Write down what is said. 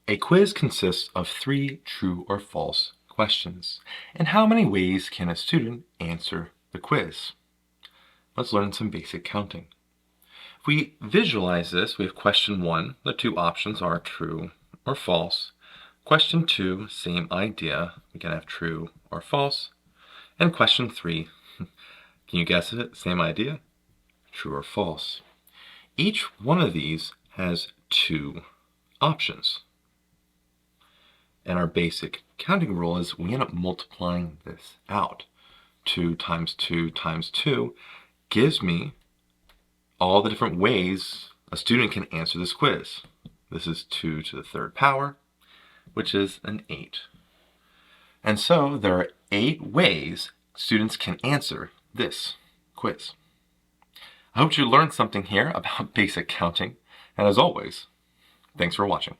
A quiz consists of 3 true or false questions. And how many ways can a student answer the quiz? Let's learn some basic counting. If we visualize this, we have question 1. The 2 options are true or false. Question 2, same idea. We can have true or false. And question 3, can you guess it? Same idea? True or false. Each one of these has 2 options. And our basic counting rule is we end up multiplying this out. 2 times 2 times 2 gives me all the different ways a student can answer this quiz. This is 2 to the 3rd power, which is an 8. And so there are 8 ways students can answer this quiz. I hope you learned something here about basic counting. And as always, thanks for watching.